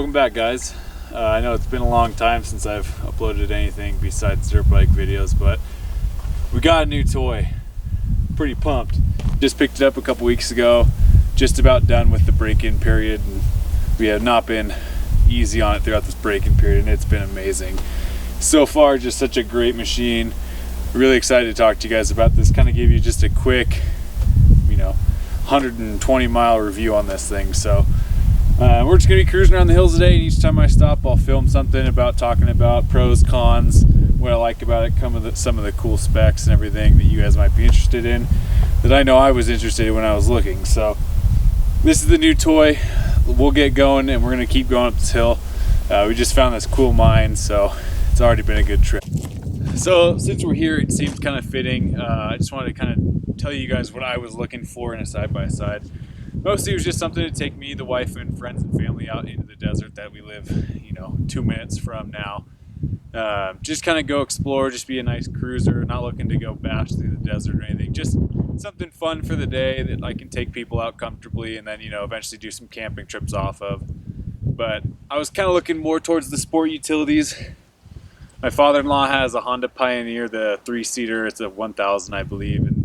Welcome back, guys. I know it's been a long time since I've uploaded anything besides dirt bike videos, but we got a new toy. Pretty pumped. Just picked it up a couple weeks ago. Just about done with the break-in period, and we have not been easy on it throughout this break-in period, and it's been amazing. So far, just such a great machine. Really excited to talk to you guys about this. Kind of give you just a quick, 120-mile review on this thing. So we're just gonna be cruising around the hills today, and each time I stop I'll film something about talking about pros, cons, what I like about it, some of the cool specs and everything that you guys might be interested in, that I know I was interested in when I was looking. So this is the new toy. We'll get going, and we're gonna keep going up this hill. We just found this cool mine, so it's already been a good trip. So since we're here, it seems kind of fitting. I just wanted to kind of tell you guys what I was looking for in a side-by-side. Mostly it was just something to take me, the wife, and friends and family out into the desert that we live, 2 minutes from now. Just kind of go explore, just be a nice cruiser, not looking to go bash through the desert or anything. Just something fun for the day that I can take people out comfortably, and then, eventually do some camping trips off of. But I was kind of looking more towards the sport utilities. My father-in-law has a Honda Pioneer, the 3-seater. It's a 1000, I believe, and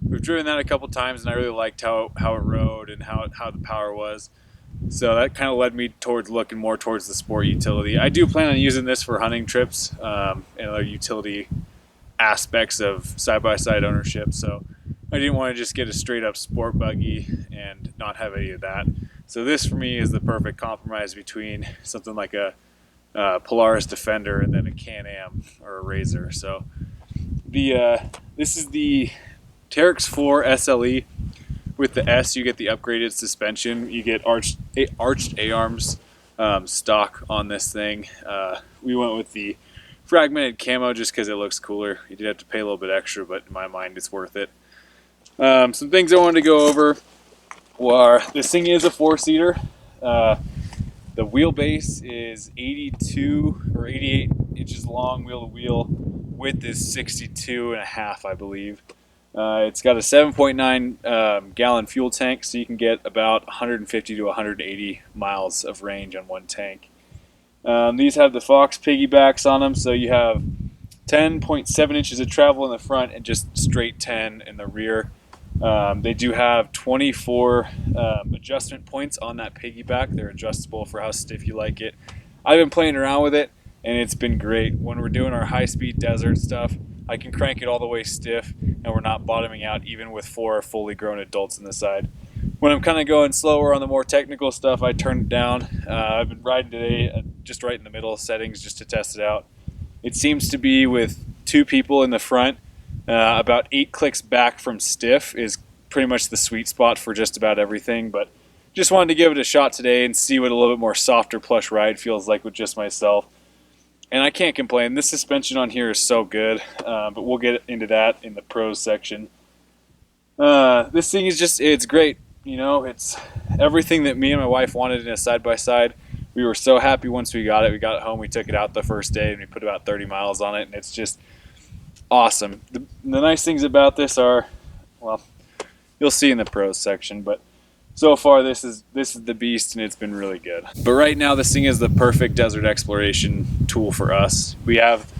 we've driven that a couple times, and I really liked how it rode and how the power was. So that kind of led me towards looking more towards the sport utility. I do plan on using this for hunting trips and other utility aspects of side-by-side ownership. So I didn't want to just get a straight-up sport buggy and not have any of that. So this for me is the perfect compromise between something like a Polaris Defender and then a Can-Am or a Razor. So this is the Teryx4 SLE. With the S, you get the upgraded suspension. You get arched A-arms stock on this thing. We went with the fragmented camo just because it looks cooler. You did have to pay a little bit extra, but in my mind, it's worth it. Some things I wanted to go over were, this thing is a 4-seater. The wheelbase is 82 or 88 inches long, wheel to wheel. Width is 62.5, I believe. It's got a 7.9 gallon fuel tank, so you can get about 150 to 180 miles of range on one tank. These have the Fox piggybacks on them, so you have 10.7 inches of travel in the front and just straight 10 in the rear. They do have 24 adjustment points on that piggyback. They're adjustable for how stiff you like it. I've been playing around with it, and it's been great. When we're doing our high-speed desert stuff, I can crank it all the way stiff, and we're not bottoming out even with 4 fully grown adults on the side. When I'm kind of going slower on the more technical stuff, I turn it down. I've been riding today just right in the middle settings just to test it out. It seems to be with 2 people in the front. About 8 clicks back from stiff is pretty much the sweet spot for just about everything, but just wanted to give it a shot today and see what a little bit more softer plush ride feels like with just myself. And I can't complain. This suspension on here is so good, but we'll get into that in the pros section. This thing is it's great. It's everything that me and my wife wanted in a side-by-side. We were so happy once we got it. We got it home, we took it out the first day, and we put about 30 miles on it, and it's just awesome. The nice things about this are, well, you'll see in the pros section, but so far this is the beast, and it's been really good. But right now this thing is the perfect desert exploration tool for us. We have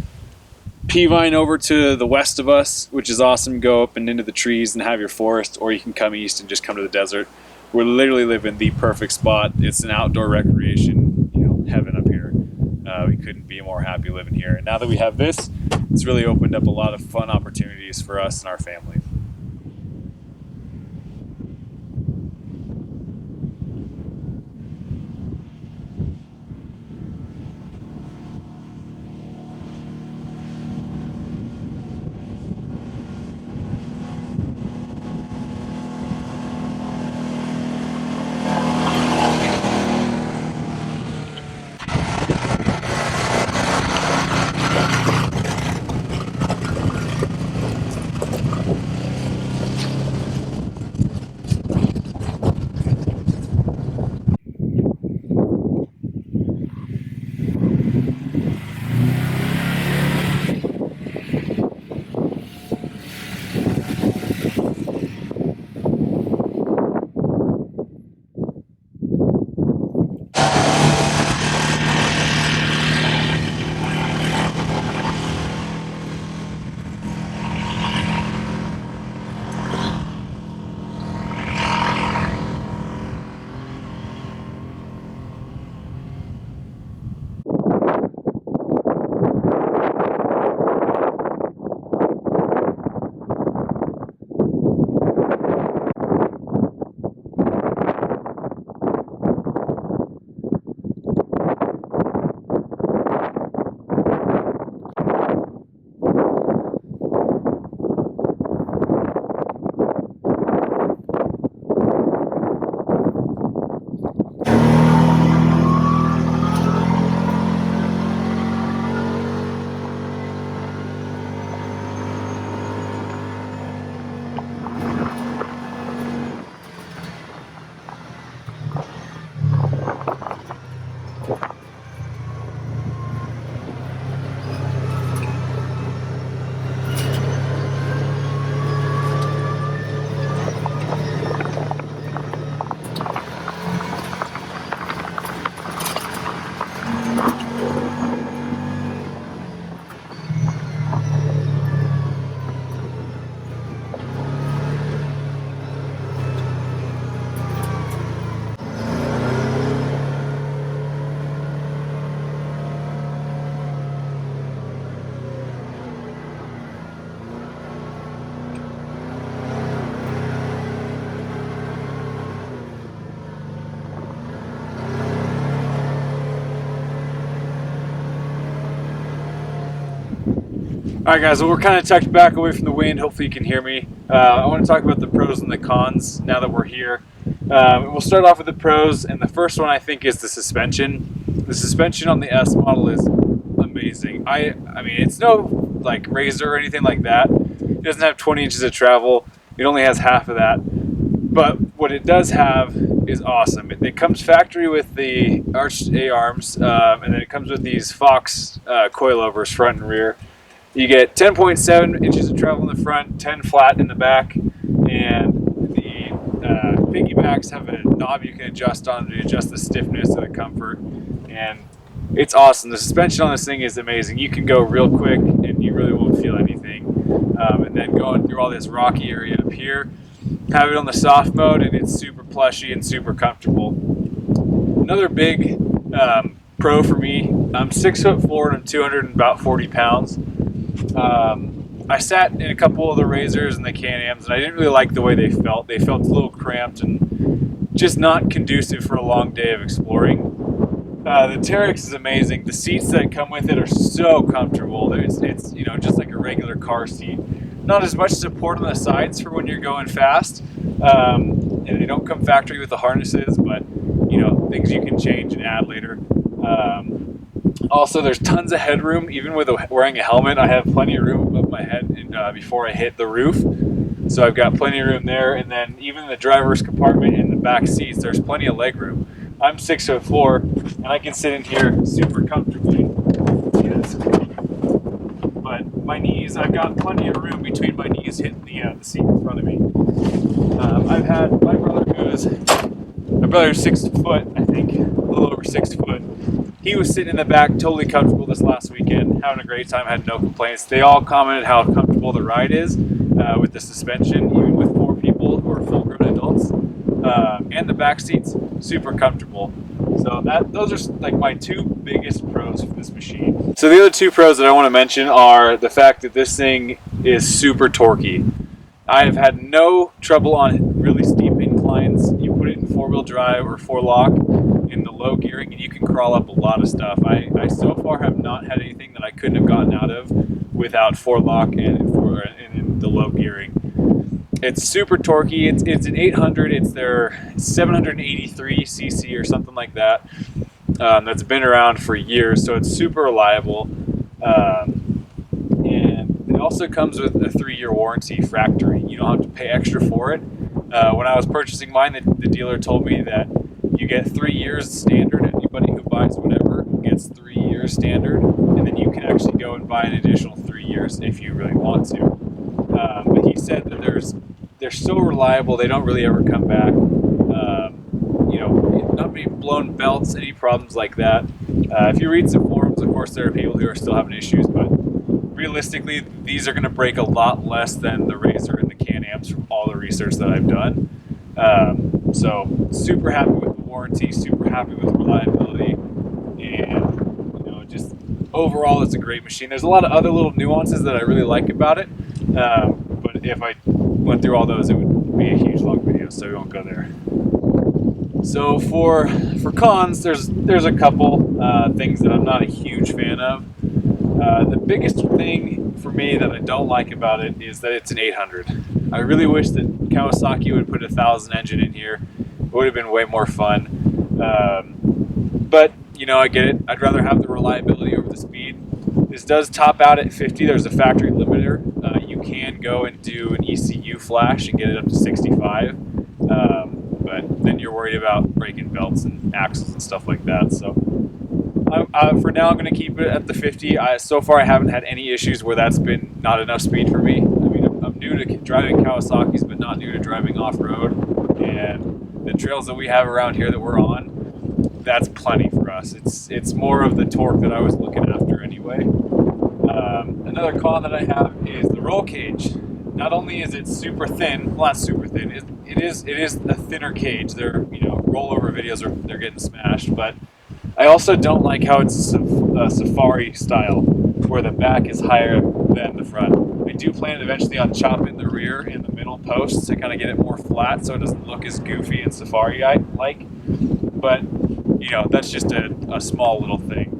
Peavine over to the west of us, which is awesome. Go up and into the trees and have your forest, or you can come east and just come to the desert. We're literally living the perfect spot. It's an outdoor recreation, heaven up here. We couldn't be more happy living here. And now that we have this, it's really opened up a lot of fun opportunities for us and our family. Alright guys, well we're kind of tucked back away from the wind. Hopefully you can hear me. I want to talk about the pros and the cons now that we're here. We'll start off with the pros, and the first one I think is the suspension. The suspension on the S model is amazing. I mean, it's no like razor or anything like that. It doesn't have 20 inches of travel. It only has half of that. But what it does have is awesome. It comes factory with the arched A-arms, and then it comes with these Fox coilovers front and rear. You get 10.7 inches of travel in the front, 10 flat in the back, and the piggybacks have a knob you can adjust on to adjust the stiffness and the comfort, and it's awesome. The suspension on this thing is amazing. You can go real quick and you really won't feel anything. And then going through all this rocky area up here, have it on the soft mode, and it's super plushy and super comfortable. Another big pro for me, I'm 6'4" and I'm 240 pounds. I sat in a couple of the Razors and the Can-Ams, and I didn't really like the way they felt. They felt a little cramped and just not conducive for a long day of exploring. The Teryx is amazing. The seats that come with it are so comfortable. It's just like a regular car seat. Not as much support on the sides for when you're going fast, and they don't come factory with the harnesses, but things you can change and add later. Also, there's tons of headroom. Even with wearing a helmet, I have plenty of room above my head before I hit the roof. So I've got plenty of room there. And then even the driver's compartment and the back seats, there's plenty of leg room. I'm 6'4", and I can sit in here super comfortably. Yes. But my knees, I've got plenty of room between my knees hitting the seat in front of me. I've had my brother's 6 foot, I think, a little over 6 foot. He was sitting in the back, totally comfortable this last weekend, having a great time, had no complaints. They all commented how comfortable the ride is with the suspension, even with 4 people who are full-grown adults. And the back seats, super comfortable. So those are like my 2 biggest pros for this machine. So the other 2 pros that I want to mention are the fact that this thing is super torquey. I have had no trouble on really steep inclines. You put it in 4-wheel drive or 4-lock in the low gearing, and you can crawl up a lot of stuff. I so far have not had anything that I couldn't have gotten out of without 4-lock and in the low gearing. It's super torquey. It's an 800. It's their 783 cc or something like that. That's been around for years, so it's super reliable. And it also comes with a 3-year warranty factory. You don't have to pay extra for it. When I was purchasing mine, the dealer told me that you get 3 years standard. Anybody who buys whatever gets 3 years standard, and then you can actually go and buy an additional 3 years if you really want to. But he said that they're so reliable, they don't really ever come back. Not any blown belts, any problems like that. If you read some forums, of course, there are people who are still having issues, but realistically, these are going to break a lot less than the Razor and the Can-Ams from all the research that I've done. So super happy with the warranty, super happy with the reliability, and just overall it's a great machine. There's a lot of other little nuances that I really like about it, but if I went through all those, it would be a huge long video, so we won't go there. So for cons, there's a couple things that I'm not a huge fan of. The biggest thing for me that I don't like about it is that it's an 800. I really wish that Kawasaki would put a 1000 engine in here. It would have been way more fun. But I get it. I'd rather have the reliability over the speed. This does top out at 50. There's a factory limiter. You can go and do an ECU flash and get it up to 65. But then you're worried about breaking belts and axles and stuff like that. So for now, I'm going to keep it at the 50. So far, I haven't had any issues where that's been not enough speed for me. I mean, I'm new to driving Kawasaki's, but not new to driving off-road. And the trails that we have around here that we're on, that's plenty for us. It's more of the torque that I was looking after anyway. Another con that I have is the roll cage. Not only is it super thin, well, not super thin, it is a thinner cage. Their rollover videos they're getting smashed, but I also don't like how it's a safari style, where the back is higher than the front. I do plan eventually on chopping the rear and the middle posts to kind of get it more flat so it doesn't look as goofy and safari-like. But, that's just a small little thing.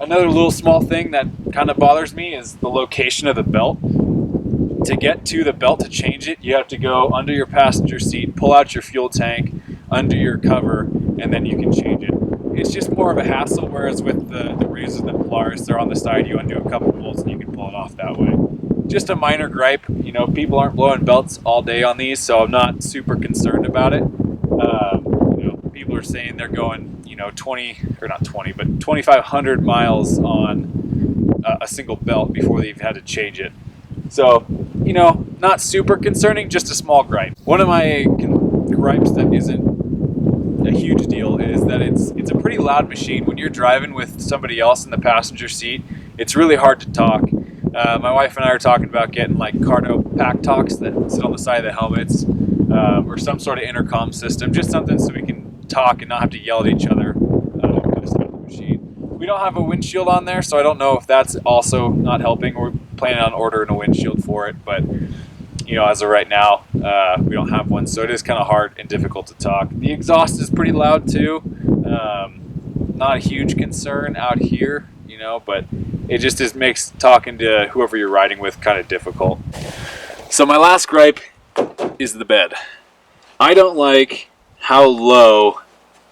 Another little small thing that kind of bothers me is the location of the belt. To get to the belt to change it, you have to go under your passenger seat, pull out your fuel tank, under your cover, and then you can change it. It's just more of a hassle, whereas with the razors and the pliers, they're on the side, you undo a couple bolts and you can pull it off that way. Just a minor gripe, you know, people aren't blowing belts all day on these, so I'm not super concerned about it. You know, people are saying they're going, you know, 2,500 miles on a single belt before they've had to change it. So, you know, not super concerning, just a small gripe. One of my gripes that isn't a huge deal is that it's a pretty loud machine. When you're driving with somebody else in the passenger seat, it's really hard to talk. My wife and I are talking about getting like Cardo pack talks that sit on the side of the helmets, or some sort of intercom system, just something so we can talk and not have to yell at each other on the side of the machine. We don't have a windshield on there, so I don't know if that's also not helping. We're planning on ordering a windshield for it, but you know, as of right now, we don't have one, so it is kind of hard and difficult to talk. The exhaust is pretty loud too. Not a huge concern out here, you know, but it just makes talking to whoever you're riding with kind of difficult. So my last gripe is the bed. I don't like how low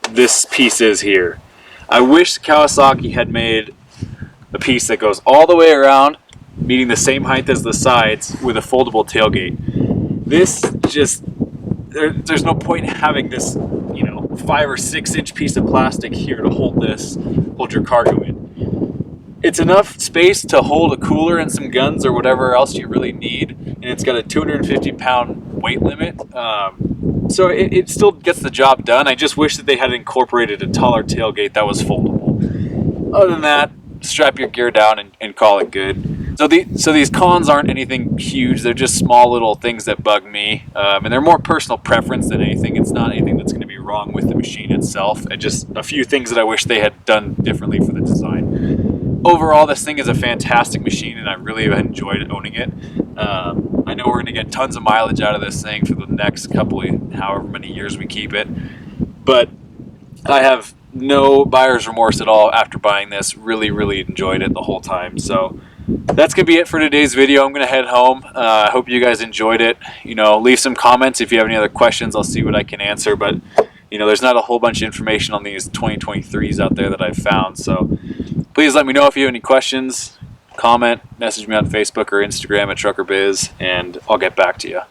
this piece is here. I wish Kawasaki had made a piece that goes all the way around, meeting the same height as the sides with a foldable tailgate. This just, there's no point in having this, you know, 5 or 6 inch piece of plastic here to hold your cargo in. It's enough space to hold a cooler and some guns or whatever else you really need, and it's got a 250-pound weight limit. So it still gets the job done. I just wish that they had incorporated a taller tailgate that was foldable. Other than that, strap your gear down and call it good. So these cons aren't anything huge. They're just small little things that bug me, and they're more personal preference than anything. It's not anything that's going to be wrong with the machine itself. And just a few things that I wish they had done differently for the design. Overall, this thing is a fantastic machine, and I really have enjoyed owning it. I know we're going to get tons of mileage out of this thing for the next however many years we keep it. But I have no buyer's remorse at all after buying this. Really, really enjoyed it the whole time. So that's going to be it for today's video. I'm going to head home. I hope you guys enjoyed it. You know, leave some comments if you have any other questions. I'll see what I can answer. But, you know, there's not a whole bunch of information on these 2023s out there that I've found. So please let me know if you have any questions. Comment, message me on Facebook or Instagram at TruckerBiz, and I'll get back to you.